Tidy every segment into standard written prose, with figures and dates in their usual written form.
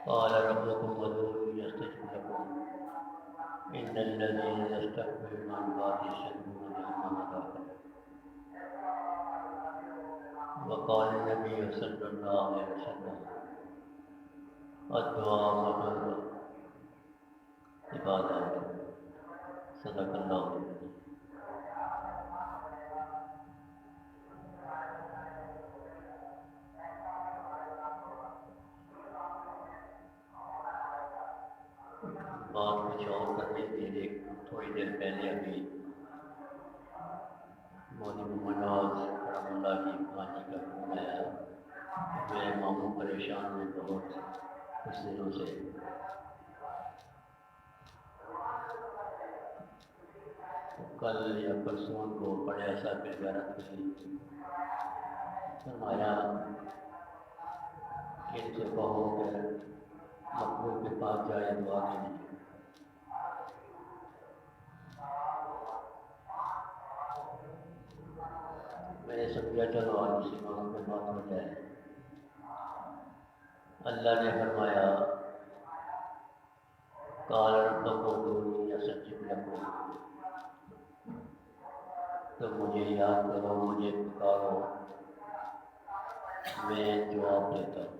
قال ربكم ادعوني استجب لكم ان الذين يستكبرون عن عبادي سيدخلون جهنم داخلين. وقال النبي صلى الله عليه وسلم الدعاء مطلوب عبادات. صدق اللہ علیہ. بات کچھ اور کرنے کے لیے تھوڑی دیر پہلے ابھی مولوی مناز رحم اللہ کی بھانجی کا فون آیا. میرے ماموں پریشان ہیں بہت کچھ دنوں سے. کل یا پرسوں کو بڑے صاحب کی زیارت ہوئی. فرمایا ان سے کہو کہ مقبول کے پاس جائے دعا کے لیے. میں نے سمجھا چلو آج اسی موضوع پہ بات ہو جائے. اللہ نے فرمایا قال ربکم ادعونی استجب لکم. تو مجھے یاد کرو، مجھے پکارو، میں جواب دیتا ہوں.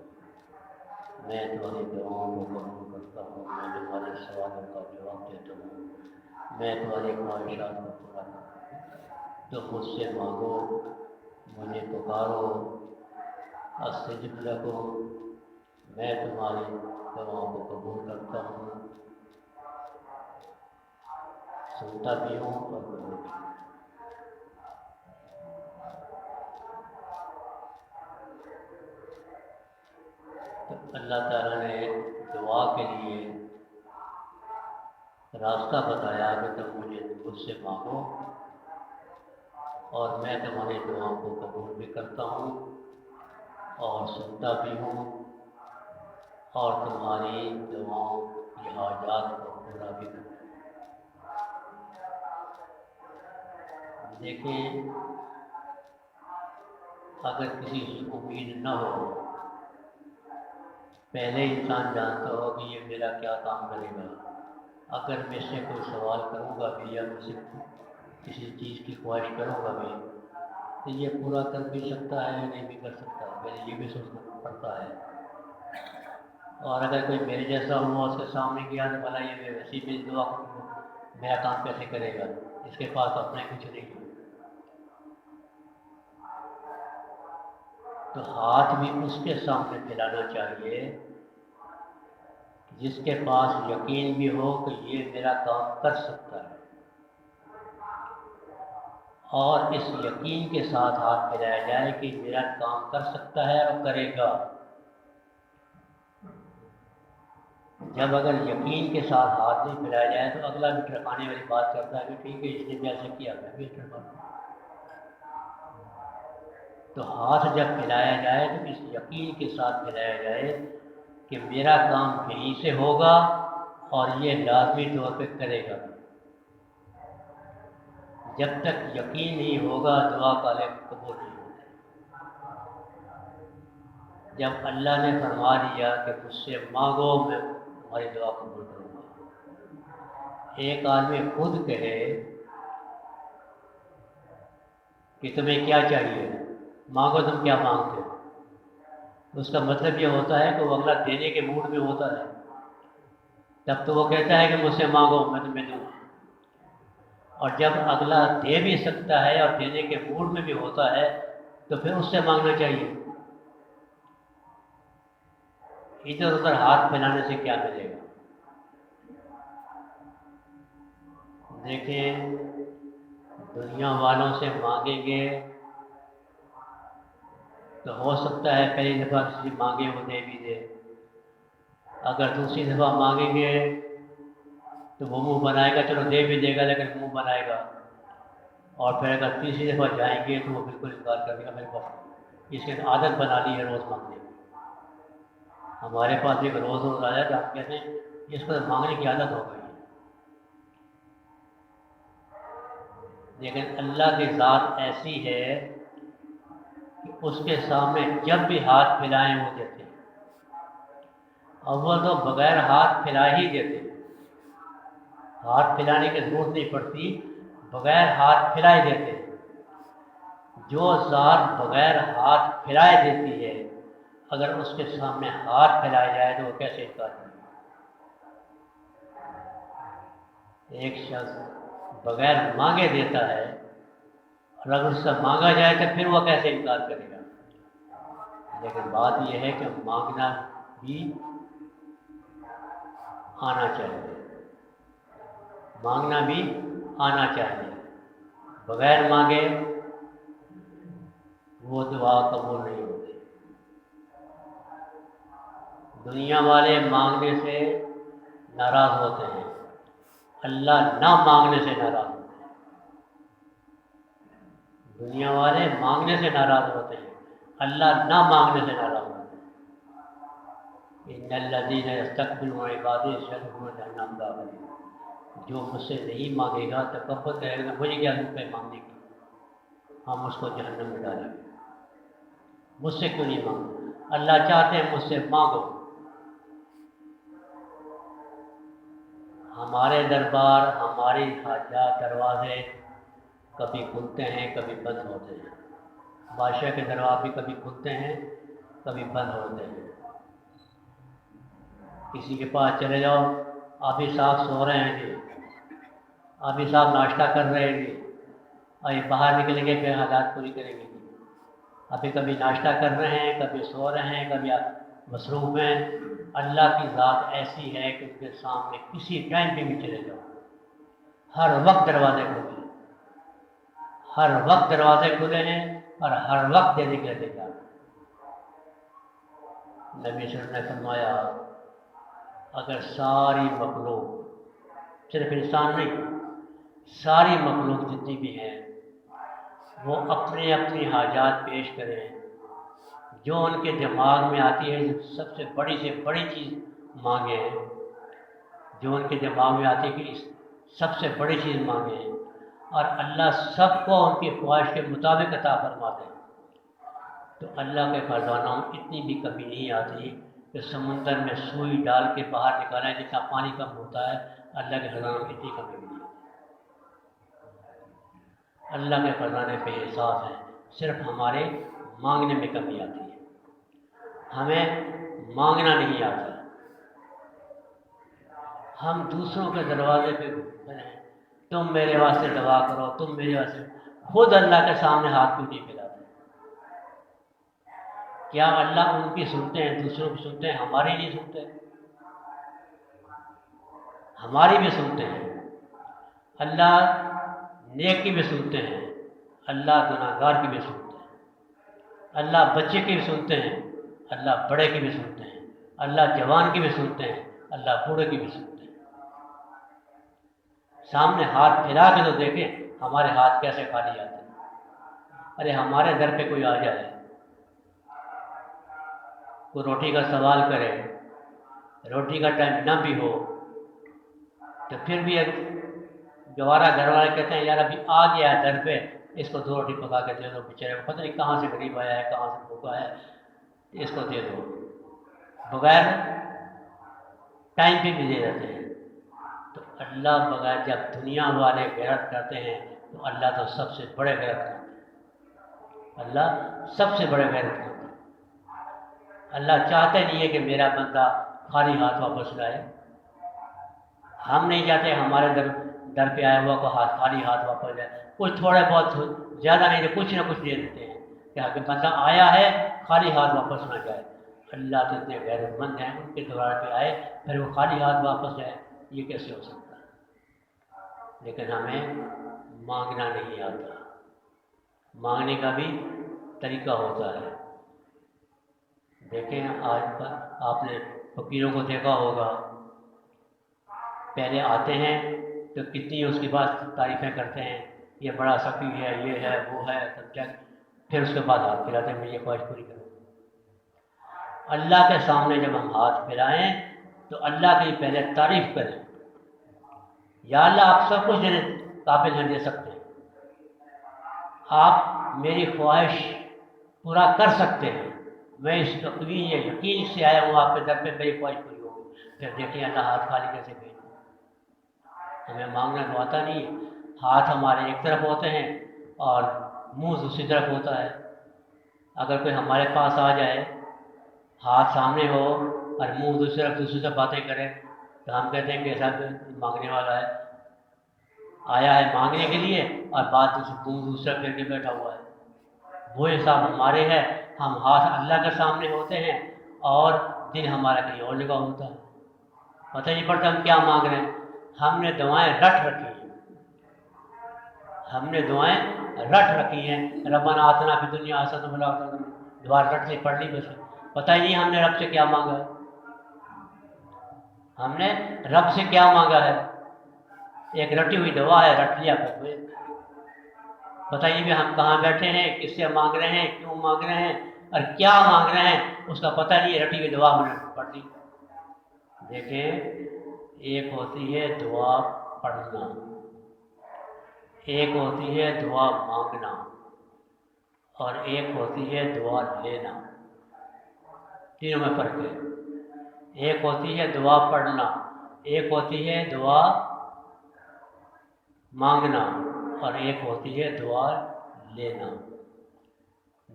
میں تمہاری دعاؤں کو قبول کرتا ہوں. میں تمہارے سوالوں کا جواب دیتا ہوں. میں تمہاری خواہشات کو پورا کرتا ہوں. تو مجھ سے مانگو، مجھے پکارو. استجب لکم، میں تمہاری دعاؤں کو قبول کرتا ہوں، سنتا بھی ہوں اور قبول بھی ہوں. تو اللہ تعالیٰ نے دعا کے لیے راستہ بتایا کہ تم مجھ سے مانگو اور میں تمہاری دعاؤں کو قبول بھی کرتا ہوں اور سنتا بھی ہوں اور تمہاری دعاؤں کی حاجات کو پورا بھی کرتا ہوں. دیکھیں، اگر کسی کی امید نہ ہو، پہلے انسان جانتا ہو کہ یہ میرا کیا کام کرے گا. اگر میں اس سے کوئی سوال کروں گا بھی یا مجھ سے کسی چیز کی خواہش کروں گا بھی تو یہ پورا کر بھی سکتا ہے یا نہیں بھی کر سکتا. پہلے یہ بھی سوچنا پڑتا ہے. اور اگر کوئی میرے جیسا ہوا اس کے سامنے کیا تو بھلا یہ ویسی بھی دعا میرا کام کیسے کرے گا، اس کے پاس اپنے کچھ نہیں. تو ہاتھ بھی اس کے سامنے پھیلانا چاہیے جس کے پاس یقین بھی ہو کہ یہ میرا کام کر سکتا ہے، اور اس یقین کے ساتھ ہاتھ پھیلایا جائے کہ میرا کام کر سکتا ہے اور کرے گا. جب اگر یقین کے ساتھ ہاتھ نہیں پھیلایا جائے تو اگلا بھی ٹرکانے والی بات کرتا ہے کہ ٹھیک ہے اس نے بھی ایسا کیا میں بھی ٹرکاؤں. تو ہاتھ جب پھیلایا جائے تو اس یقین کے ساتھ پھیلایا جائے کہ میرا کام یہیں سے ہوگا اور یہ لازمی طور پہ کرے گا. جب تک یقین نہیں ہوگا دعا قابل قبول نہیں ہوتا. جب اللہ نے فرما دیا کہ مجھ سے مانگو میں تمہاری دعا قبول کروں گا. ایک آدمی خود کہے کہ تمہیں کیا چاہیے، مانگو، تم کیا مانگتے ہو، اس کا مطلب یہ ہوتا ہے کہ وہ اگلا دینے کے موڈ میں ہوتا ہے. تب تو وہ کہتا ہے کہ مجھ سے مانگو میں تمہیں دوں. اور جب اگلا دے بھی سکتا ہے اور دینے کے موڈ میں بھی ہوتا ہے تو پھر اس سے مانگنا چاہیے. ادھر ادھر ہاتھ پھیلانے سے کیا ملے گا. دیکھیں، دنیا والوں سے مانگیں گے تو ہو سکتا ہے پہلی دفعہ کسی مانگے وہ دے بھی دے. اگر دوسری دفعہ مانگیں گے تو وہ منہ بنائے گا، چلو دے بھی دے گا لیکن منہ بنائے گا. اور پھر اگر تیسری دفعہ جائیں گے تو وہ بالکل انکار کر دے گا میرے پاس، اس کی عادت بنا لی ہے روز مانگنے کی۔ ہمارے پاس ایک روز روز آیا تو آپ کہتے ہیں اس کو مانگنے کی عادت ہو گئی ہے، لیکن اللہ کی ذات ایسی ہے کہ اس کے سامنے جب بھی ہاتھ پھیلائیں وہ دیتے ہیں۔ اول تو بغیر ہاتھ پھیلائے ہی دیتے ہیں، ہاتھ پھیلانے کی ضرورت نہیں پڑتی، بغیر ہاتھ پھیلائے دیتے ہیں۔ جو ذات بغیر ہاتھ پھیلائے دیتی ہے اگر اس کے سامنے ہاتھ پھیلایا جائے تو وہ کیسے انکار کرے؟ ایک شخص بغیر مانگے دیتا ہے اور اگر اس سے مانگا جائے تو پھر وہ کیسے انکار کرے گا؟ لیکن بات یہ ہے کہ مانگنا بھی آنا چاہیے، مانگنا بھی آنا چاہیے۔ بغیر مانگے وہ دعا قبول نہیں ہوتی۔ دنیا والے مانگنے سے ناراض ہوتے ہیں، اللہ نہ مانگنے سے ناراض ہوتے ہیں۔ دنیا والے مانگنے سے ناراض ہوتے ہیں، اللہ نہ مانگنے سے ناراض ہوتے ہیں۔ ان الذین یستکبرون عن عبادتی سیدخلون جہنم داخلین، جو مجھ سے نہیں مانگے گا تکبر کرے گا، مجھے کیا ضرورت ہے مانگنے کی، ہم اس کو جہنم میں ڈالیں گے۔ مجھ سے کیوں نہیں مانگو؟ اللہ چاہتے ہیں مجھ سے مانگو۔ ہمارے دربار، ہماری حاجات دروازے کبھی کھلتے ہیں کبھی بند ہوتے ہیں، بادشاہ کے دروازے بھی کبھی کھلتے ہیں کبھی بند ہوتے ہیں۔ کسی کے پاس چلے جاؤ، آپ ہی صاحب سو رہے ہیں جی، آپ ہی صاحب ناشتہ کر رہے ہیں جی، اور یہ باہر نکلیں گے پھر حاجات پوری کریں گے جی۔ ابھی کبھی ناشتہ کر رہے ہیں کبھی سو رہے ہیں کبھی مصروف ہیں۔ اللہ کی ذات ایسی ہے کہ اس کے سامنے کسی ٹائم پہ بھی چلے جاؤ، ہر وقت دروازے کھلے ہیں، ہر وقت دروازے کھلے ہیں اور ہر وقت دینے کے لیے تیار۔ نبی صلی اللہ علیہ وسلم نے فرمایا اگر ساری مخلوق، صرف انسان نہیں، ساری مخلوق جتنی بھی ہیں وہ اپنے اپنی حاجات پیش کریں، جو ان کے دماغ میں آتی ہے سب سے بڑی چیز مانگیں، جو ان کے دماغ میں آتی ہے کہ سب سے بڑی چیز مانگیں، اور اللہ سب کو ان کی خواہش کے مطابق عطا فرماتے ہیں۔ تو اللہ کے خزانوں میں اتنی بھی کمی نہیں آتی کہ سمندر میں سوئی ڈال کے باہر نکالیں جتنا پانی کم ہوتا ہے، اللہ کے خزانوں میں اتنی کمی نہیں آتی۔ اللہ کے خزانے بے حساب ہیں، صرف ہمارے مانگنے میں کمی آتی ہے، ہمیں مانگنا نہیں آتا۔ ہم دوسروں کے دروازے پہ ہیں، تم میرے واسطے دعا کرو، تم میرے واسطے، خود اللہ کے سامنے ہاتھ کیوں نہیں پھیلاتے؟ کیا اللہ ان کی سنتے ہیں، دوسروں کی سنتے ہیں، ہماری نہیں سنتے؟ ہماری بھی سنتے ہیں، اللہ نیک کی بھی سنتے ہیں، اللہ گناہگار کی بھی سنتے ہیں، اللہ بچے کی بھی سنتے ہیں، اللہ بڑے کی بھی سنتے ہیں، اللہ جوان کی بھی سنتے ہیں، اللہ بوڑھے کی بھی سنتے ہیں۔ سامنے ہاتھ پھیلا کے تو دیکھیں ہمارے ہاتھ کیسے خالی آتے ہیں۔ ارے ہمارے در پہ کوئی آ جائے، کوئی روٹی کا سوال کرے، روٹی کا ٹائم نہ بھی ہو تو پھر بھی گوارا گھر والے کہتے ہیں یار ابھی آ گیا در پہ، اس کو 2 روٹی پکا کے دے دو، بیچارے کو پتہ نہیں کہاں سے غریب آیا ہے، کہاں سے بھوکا ہے، اس کو دے دو، بغیر ٹائم پہ بھی دے دیتے ہیں۔ تو اللہ بغیر، جب دنیا والے غیرت کرتے ہیں تو اللہ تو سب سے بڑے غیرت کرتے ہیں، اللہ سب سے بڑے غیرت کرتے ہیں۔ اللہ چاہتے نہیں ہے کہ میرا بندہ خالی ہاتھ واپس لائے، ہم نہیں چاہتے ہمارے در پہ آیا ہوا کو خالی ہاتھ واپس جائے، کچھ تھوڑے بہت زیادہ نہیں تو کچھ نہ کچھ دے دیتے ہیں کہ بندہ آیا ہے خالی ہاتھ واپس نہ جائے۔ اللہ تو اتنے غیرت مند ہیں، ان کے دوبارہ پہ آئے پھر وہ خالی ہاتھ واپس جائے، یہ کیسے ہو سکتا ہے؟ لیکن ہمیں مانگنا نہیں آتا، مانگنے کا بھی طریقہ ہوتا ہے۔ دیکھیں آج پر آپ نے فقیروں کو دیکھا ہوگا، پہلے آتے ہیں تو کتنی اس کے بعد تعریفیں کرتے ہیں یہ بڑا سخی ہے، یہ ہے، وہ ہے، سب کیا، پھر اس کے بعد ہاتھ پھیلاتے ہیں مجھے خواہش پوری کرو۔ اللہ کے سامنے جب ہم ہاتھ پھیلائیں تو اللہ کی پہلے تعریف کریں، یا اللہ آپ سب کچھ دینے قابل نہیں دے سکتے، آپ میری خواہش پورا کر سکتے ہیں، میں اس یقین سے آیا ہوں آپ کے در پہ میری خواہش پوری ہوگی۔ پھر دیکھیں اللہ ہاتھ خالی کیسے بھیجے۔ ہمیں مانگنا تو آتا نہیں ہے، ہاتھ ہمارے ایک طرف ہوتے ہیں اور منہ دوسری طرف ہوتا ہے۔ اگر کوئی ہمارے پاس آ جائے، ہاتھ سامنے ہو اور منہ دوسری طرف باتیں کرے تو ہم کہتے ہیں کہ ایسا مانگنے والا ہے، آیا ہے مانگنے کے لیے اور بات دوسرا پھر کے بیٹھا ہوا ہے۔ وہ حساب ہمارے ہے، ہم ہاتھ اللہ کے سامنے ہوتے ہیں اور دل ہمارا کہیں اور جگہ ہوتا ہے، پتہ نہیں پڑتا ہم کیا مانگ رہے ہیں۔ ہم نے دعائیں رٹ رکھی ہیں، ربنا آتنا فی الدنیا حسنۃ وفی الآخرۃ حسنۃ، دعا رٹ لی، پڑھ لی، بس پتہ ہی نہیں ہم نے رب سے کیا مانگا ہے، ہم نے رب سے کیا مانگا ہے۔ ایک رٹی ہوئی دعا ہے، رٹ لیا، پھر پتہ ہی نہیں ہم کہاں بیٹھے ہیں، کس سے مانگ رہے ہیں، کیوں مانگ رہے ہیں اور کیا مانگ رہے ہیں، اس کا پتہ نہیں ہے، رٹی ہوئی دعا ہم نے پڑھ لی۔ دیکھیں، ایک ہوتی ہے دعا پڑھنا، ایک ہوتی ہے دعا مانگنا، اور ایک ہوتی ہے دعا لینا، تینوں میں فرق ہے۔ ایک ہوتی ہے دعا پڑھنا، ایک ہوتی ہے دعا مانگنا، اور ایک ہوتی ہے دعا لینا۔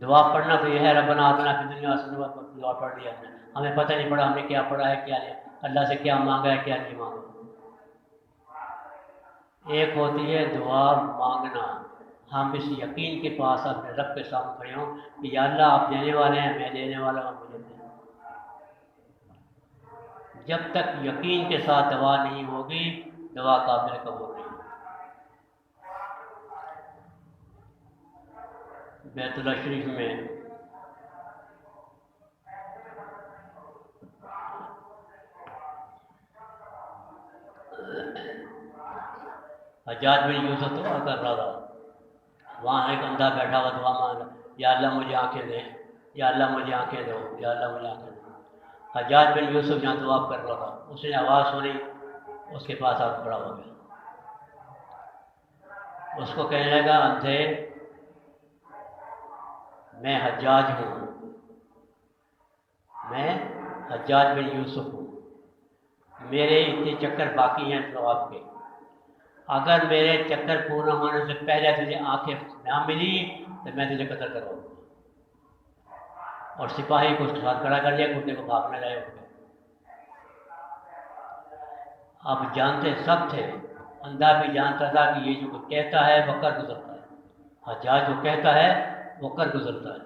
دعا پڑھنا تو یہ ہے ربنا آتنا فی الدنیا حسنۃ، دعا پڑھ لیا ہمیں پتہ نہیں پڑا ہم نے کیا پڑھا ہے، کیا لیا، اللہ سے کیا مانگا ہے، کیا نہیں مانگا۔ ایک ہوتی ہے دعا مانگنا، ہم اس یقین کے پاس اپنے رب کے سامنے کھڑے ہوں کہ یا اللہ آپ دینے والے ہیں، میں دینے والا ہوں، مجھے دیں۔ جب تک یقین کے ساتھ دعا نہیں ہوگی، دعا قابل قبول نہیں۔ بیت اللہ شریف میں حجاج بن یوسف دعا کر رہا تھا، وہاں ایک اندھا بیٹھا ہوا دعا مانگ رہا، یا اللہ مجھے آنکھیں دے، یا اللہ مجھے آنکھیں دو، یا اللہ مجھے آنکھیں دو۔ حجاج بن یوسف جہاں دعا کر رہا تھا، اس نے آواز سنی، اس کے پاس آ کھڑا ہو گیا، اس کو کہنے لگا اندھے، میں حجاج ہوں، میں حجاج بن یوسف ہوں، میرے اتنے چکر باقی ہیں ثواب کے، اگر میرے چکر پورا ہونے سے پہلے تجھے آنکھیں نہ ملی تو میں تجھے قتل کرواؤں گا۔ اور سپاہی کو اس کے ساتھ کھڑا کر دیا، کتے کو بھاگنے لگے اٹھ گئے۔ اب جانتے سب تھے، اندھا بھی جانتا تھا کہ یہ جو کہتا ہے وہ کر گزرتا ہے، حجاج جو کہتا ہے وہ کر گزرتا ہے۔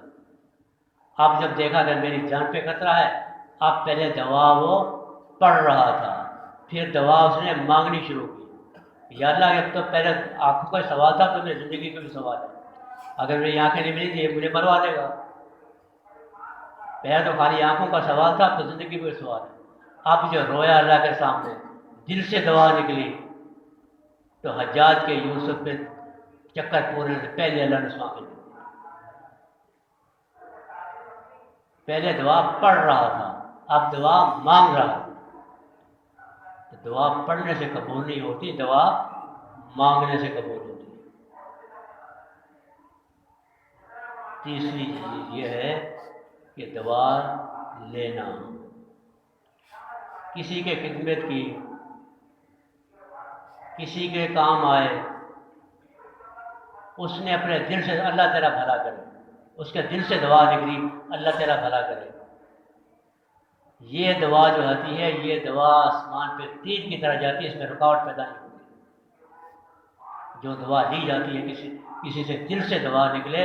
اب جب دیکھا کہ میری جان پہ خطرہ ہے، اب پہلے دعا وہ پڑھ رہا تھا، پھر دعا اس نے مانگنی شروع کی، یا اللہ اب تو پہلے آنکھوں کا سوال تھا تو میری زندگی کا بھی سوال ہے، اگر میری آنکھیں نہیں ملی تو مجھے مروا دے گا، پہلے تو خالی آنکھوں کا سوال تھا تو زندگی کا بھی سوال ہے۔ اب جو رویا اللہ کے سامنے، دل سے دعا نکلی، تو حجاج کے یوسف پہ چکر پورے سے پہلے اللہ نے سامنے دی۔ پہلے دعا پڑھ رہا تھا، اب دعا مانگ رہا تھا۔ دعا پڑھنے سے قبول نہیں ہوتی، دعا مانگنے سے قبول ہوتی ہے۔ تیسری چیز یہ ہے کہ دعا لینا، کسی کے خدمت کی، کسی کے کام آئے، اس نے اپنے دل سے اللہ تیرا بھلا کرے، اس کے دل سے دعا نکلی اللہ تیرا بھلا کرے، یہ دعا جو ہوتی ہے، یہ دعا آسمان پہ تیر کی طرح جاتی ہے، اس میں رکاوٹ پیدا نہیں ہوتی۔ جو دعا دی جاتی ہے، کسی سے دل سے دعا نکلے،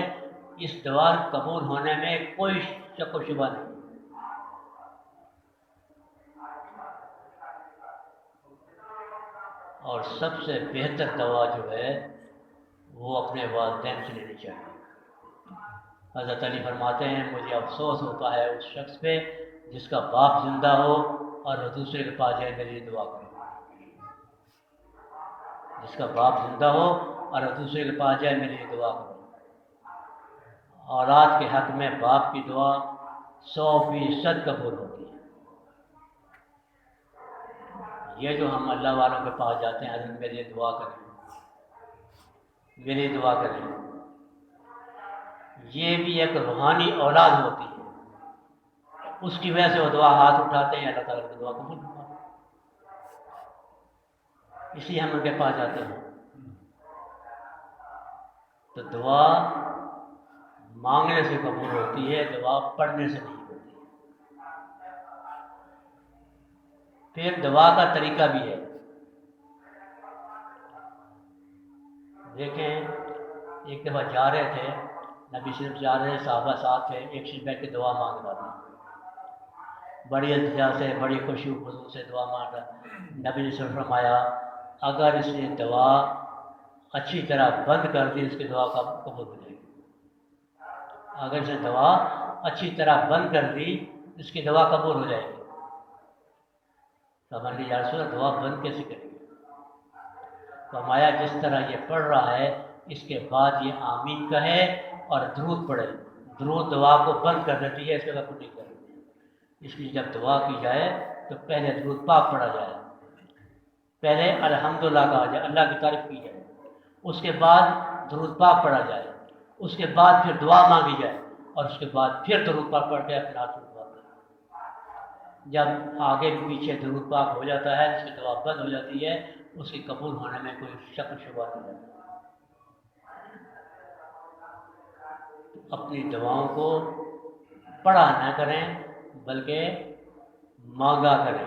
اس دعا قبول ہونے میں کوئی شک و شبہ نہیں۔ اور سب سے بہتر دعا جو ہے وہ اپنے والدین سے لینی چاہیے۔ حضرت علی فرماتے ہیں مجھے افسوس ہوتا ہے اس شخص پہ جس کا باپ زندہ ہو اور وہ دوسرے کے پاس جائے میرے لیے دعا کرے، جس کا باپ زندہ ہو اور دوسرے کے پاس جائے میرے لیے دعا کرو۔ اولاد کے حق میں باپ کی دعا 100% قبول ہوتی ہے۔ یہ جو ہم اللہ والوں کے پاس جاتے ہیں، حضرت میرے لیے دعا کریں، میرے لیے دعا کریں، یہ بھی ایک روحانی اولاد ہوتی ہے۔ اس کی وجہ سے وہ دعا ہاتھ اٹھاتے ہیں، اللہ تعالیٰ کی دعا قبول کرتے ہیں۔ اس لیے ہم ان کے پاس جاتے ہیں۔ تو دعا مانگنے سے قبول ہوتی ہے، دعا پڑھنے سے نہیں ہوتی۔ پھر دعا کا طریقہ بھی ہے۔ دیکھیں، ایک دفعہ جا رہے تھے، نبی صرف جا رہے تھے، صحابہ ساتھ تھے، ایک شخص بیٹھ کے دعا مانگ رہا تھا، بڑی التجا سے، بڑی خوشی و خضوع سے دعا مانگ رہا۔ نبی نے صرف فرمایا اگر اس نے دعا اچھی طرح بند کر دی، اس کی دعا کا قبول ہو جائے گی۔ اگر اس نے دعا اچھی طرح بند کر دی، اس کی دعا قبول ہو جائے گی۔ تو ہمارے یا رسول اللہ دعا بند کیسے کرے گی؟ فرمایا جس طرح یہ پڑھ رہا ہے، اس کے بعد یہ آمین کہے اور درود پڑھے۔ درود دعا کو بند کر دیتی ہے، اس کے بعد کچھ نہیں کرتی۔ اس لیے جب دعا کی جائے تو پہلے درود پاک پڑھا جائے، پہلے الحمدللہ کہا جائے، اللہ کی تعریف کی جائے، اس کے بعد درود پاک پڑھا جائے، اس کے بعد پھر دعا مانگی جائے، اور اس کے بعد پھر درود پاک پڑھ کے اپنے ہاتھ میں دعا کرے۔ جب آگے پیچھے درود پاک ہو جاتا ہے، اس کی دعا بند ہو جاتی ہے، اس کی قبول ہونے میں کوئی شک و شبہ نہیں رہتا۔ اپنی دعاؤں کو پڑھا نہ کریں بلکہ مانگا کریں،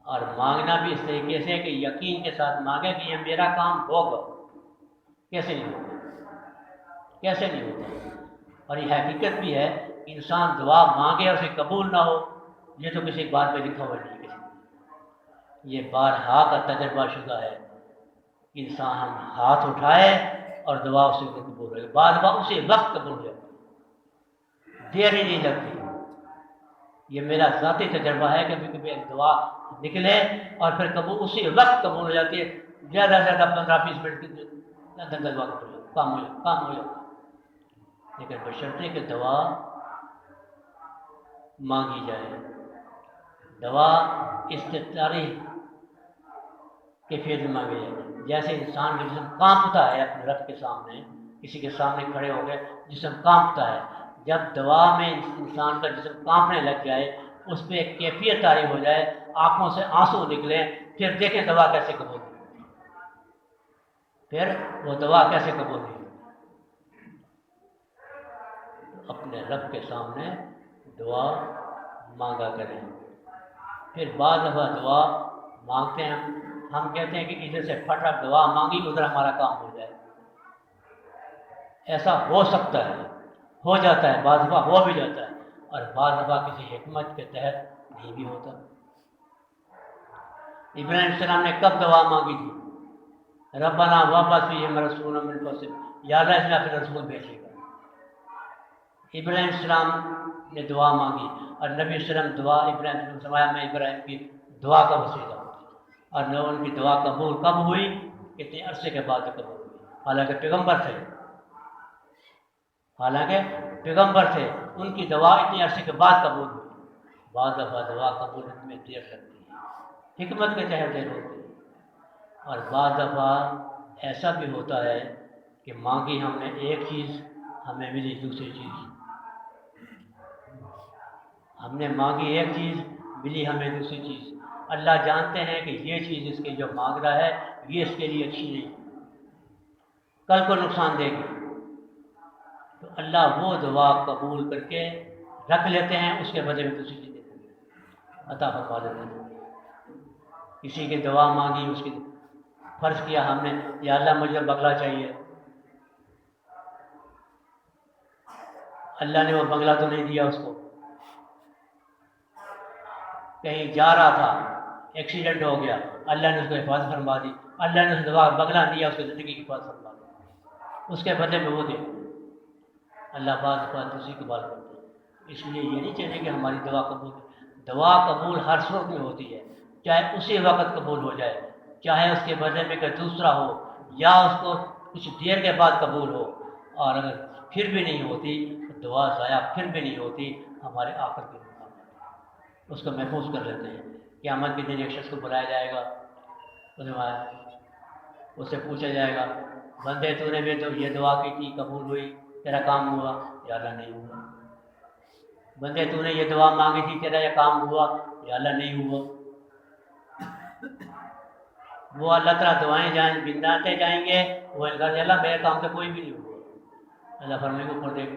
اور مانگنا بھی اس طریقے سے کہ یقین کے ساتھ مانگے کہ یہ میرا کام ہوگا۔ کیسے نہیں ہوگا؟ کیسے نہیں ہوگا؟ اور یہ حقیقت بھی ہے، انسان دعا مانگے اور اسے قبول نہ ہو، یہ تو کسی بات پہ لکھا ہوا نہیں کسی نے، یہ بارہا کا تجربہ شدہ ہے۔ انسان ہم ہاتھ اٹھائے اور دعا اسے قبول ہوگی، بعض بار اسی وقت قبول ہو جاتی ہے، دیر ہی نہیں لگتی۔ یہ میرا ذاتی تجربہ ہے کہ کبھی دعا نکلے اور پھر قبول اسی وقت قبول ہو جاتی ہے، زیادہ سے زیادہ 15-20 منٹ کے اندر دعا قبول ہو جاتی ہے، کام ہو جاتا ہے۔ لیکن بشرطے کہ دعا مانگی جائے، دعا استطاعی کیفیت میں مانگی جائے۔ جیسے انسان کا جسم کانپتا ہے اپنے رب کے سامنے، کسی کے سامنے کھڑے ہو گئے، جسم کانپتا ہے، جب دعا میں انسان کا جسم کانپنے لگ جائے، اس پہ ایک کیفیت طاری ہو جائے، آنکھوں سے آنسو نکلیں، پھر دیکھیں دعا کیسے قبول ہوئی، پھر وہ دعا کیسے قبول ہوئی۔ اپنے رب کے سامنے دعا مانگا کریں۔ پھر بعض دفعہ دعا مانگتے ہیں، ہم کہتے ہیں کہ ادھر سے پھٹ رہا دعا مانگی، ادھر ہمارا کام ہو جائے۔ ایسا ہو سکتا ہے، ہو جاتا ہے، بعض دفعہ ہو بھی جاتا ہے، اور بعض دفعہ کسی حکمت کے تحت نہیں بھی ہوتا۔ ابراہیم علیہ السلام نے کب دعا مانگی تھی؟ ربنا وابعث فیہم رسولا منہم انفسہم، یا اللہ اس میں اپنے رسول بھیجے گا۔ ابراہیم علیہ السلام نے دعا مانگی، اور نبی صلی اللہ علیہ وسلم دعا ابراہیم نے فرمایا میں ابراہیم کی دعا کا وسیلہ ہوں، اور نہ ان کی دعا قبول کب ہوئی؟ اتنے عرصے کے بعد قبول ہوئی، حالانکہ پیغمبر تھے، ان کی دعا اتنے عرصے کے بعد قبول ہوئی۔ بعض دفعہ دعا قبول میں دیر لگتی ہے، حکمت کے تحت دیر ہوتی ہے، اور بعض دفعہ ایسا بھی ہوتا ہے کہ مانگی ہم نے ایک چیز، ہمیں ملی دوسری چیز، ہم نے مانگی ایک چیز، ملی ہمیں دوسری چیز۔ اللہ جانتے ہیں کہ یہ چیز اس کے جو مانگ رہا ہے یہ اس کے لیے اچھی نہیں، کل کو نقصان دے گی، تو اللہ وہ دعا قبول کر کے رکھ لیتے ہیں، اس کے بدلے میں دوسری چیز دیتے ہیں، عطا فرما دیتے ہیں۔ کسی کی دعا مانگی، اس کی فرض کیا ہم نے یا اللہ مجھے بنگلہ چاہیے، اللہ نے وہ بنگلہ تو نہیں دیا اس کو، کہیں جا رہا تھا ایکسیڈنٹ ہو گیا، اللہ نے اس کو حفاظت فرما دی، اللہ نے اس دعا بنگلہ دیا، اس کی زندگی کی حفاظت فرما دی، اس کے بدلے میں وہ دے۔ اللہ بعض دفعہ دوسری کی بات کرتے ہیں، اس لیے یہ نہیں چاہیے کہ ہماری دعا قبول، دعا قبول ہر صورت میں ہوتی ہے، چاہے اسی وقت قبول ہو جائے، چاہے اس کے بدلے میں کہ دوسرا ہو، یا اس کو کچھ دیر کے بعد قبول ہو، اور اگر پھر بھی نہیں ہوتی تو دعا ضائع پھر بھی نہیں ہوتی ہمارے آخر کے مقام، اس کو محفوظ کر لیتے ہیں۔ قیامت کے دن ایک شخص کو بلایا جائے گا، اس سے پوچھا جائے گا بندے تو نے بھی تو یہ دعا کی تھی، قبول ہوئی، تیرا کام ہوا؟ یا اللہ نہیں ہوا۔ بندے تو نے یہ دعا مانگی تھی، تیرا یہ کام ہوا؟ یا اللہ نہیں ہوا۔ وہ اللہ تعالیٰ دعائیں گناتے جائیں گے، وہ انکار سے اللہ میرے کام سے کوئی بھی نہیں ہوا۔ اللہ فرمائے گا اوپر دیکھ،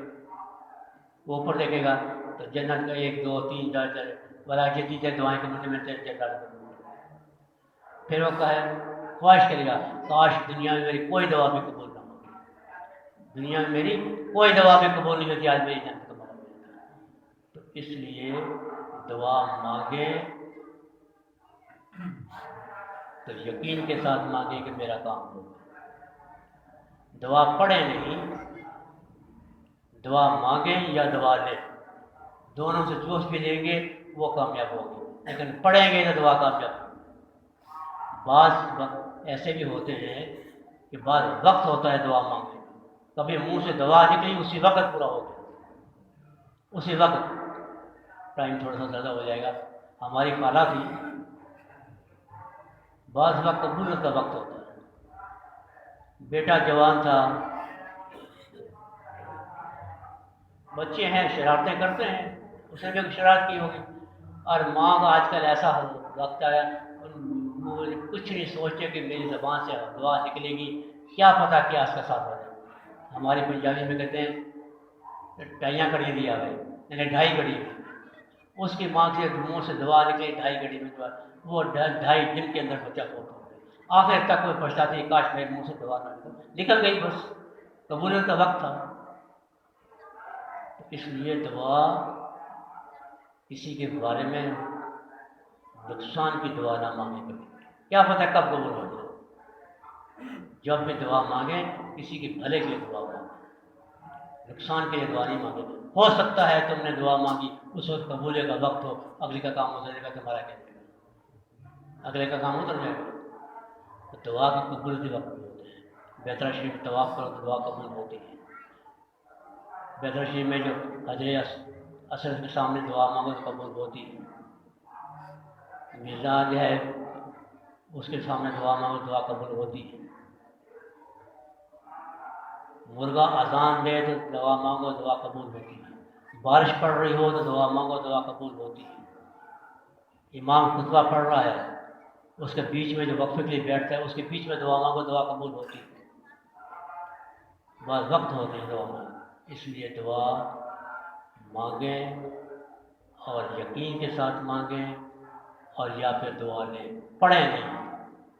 وہ اوپر دیکھے گا تو جنت کا 1 2 3 4 بلا جتنی دیر دعائیں کے مجھے میں جنت کروں گا۔ پھر وہ خواہش کرے گا کاش دنیا میں میری کوئی دعا بھی قبول نہ ہوتی، دنیا میں میری کوئی دعا بھی قبول نہیں ہوتی، آج میری جنت کا موقع ملتا ہے۔ تو اس لیے دعا مانگے تو یقین کے ساتھ مانگے کہ میرا کام ہوگا۔ دعا پڑھیں نہیں، دعا مانگیں یا دعا لیں، دونوں سے جو بھی لیں گے وہ کامیاب ہوگی، لیکن پڑھیں گے تو دعا کامیاب ہوگی۔ بعض وقت ایسے بھی ہوتے ہیں کہ بعض وقت ہوتا ہے دعا مانگنے، کبھی منہ سے دعا نکلی اسی وقت پورا ہو گیا، اسی وقت۔ ٹائم تھوڑا سا زیادہ ہو جائے گا۔ ہماری خالہ تھی، بعض وقت قبولیت کا وقت ہوتا ہے، بیٹا جوان تھا، بچے ہیں شرارتیں کرتے ہیں، اس نے بھی شرارت کی ہوگی، اور ماں کا آج کل ایسا وقت آیا کچھ نہیں سوچتے کہ میری زبان سے دعا نکلے گی، کیا پتہ کیا اس کا ساتھ ہو جائے۔ ہماری پنجابی میں کہتے ہیں ڈھائیاں کڑی دیا گئی، یعنی 2.5 گھڑی، اس کی ماں سے منہ سے دعا نکلی 2.5 گھڑی میں دعا، وہ 2.5 دن کے اندر بچہ فوت ہو گیا۔ آخر تک وہ پچھتاتی کاش میرے منہ سے دعا نہ نکل گئی، بس قبولیت کا وقت تھا۔ اس لیے دعا کسی کے بارے میں نقصان کی دعا نہ مانگے کبھی، کیا پتہ کب قبول ہو جائے۔ جب بھی دعا مانگیں کسی کے بھلے کے لیے دعا مانگیں، نقصان کے لیے دعا نہیں مانگے۔ ہو سکتا ہے تم نے دعا مانگی اس وقت قبولیت کا وقت ہو، اگلے کا کام ہو جائے گا، تمہارا کیا جائے گا، اگلے کا کام اتر جائے گا۔ تو دعا کی قبولیت کے وقت بھی ہوتے ہیں۔ بیت اللہ شریف طواف کرو تو دعا قبول ہوتی ہے۔ بیت اللہ شریف میں جو حجر اسود کے سامنے دعا مانگو تو قبول ہوتی ہے۔ میزان ہے اس کے سامنے دعا مانگو دعا قبول ہوتی ہے۔ مرغا اذان دے تو دعا مانگو دعا قبول ہوتی ہے۔ بارش پڑ رہی ہو تو دعا مانگو دعا قبول ہوتی ہے۔ امام خطبہ پڑھ رہا ہے، اس کے بیچ میں جو وقفے کے لیے بیٹھتا ہے اس کے بیچ میں دعا مانگو دعا قبول ہوتی ہے۔ بعض وقت ہوتے ہیں دعا مانگو، اس لیے دعا مانگیں اور یقین کے ساتھ مانگیں، اور یا پھر دعا لیں، پڑھیں نہیں،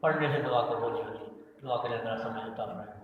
پڑھنے سے دعا قبول نہیں ہوتی۔ دعا کے لیے ذرا سمجھ ہوتا ہے۔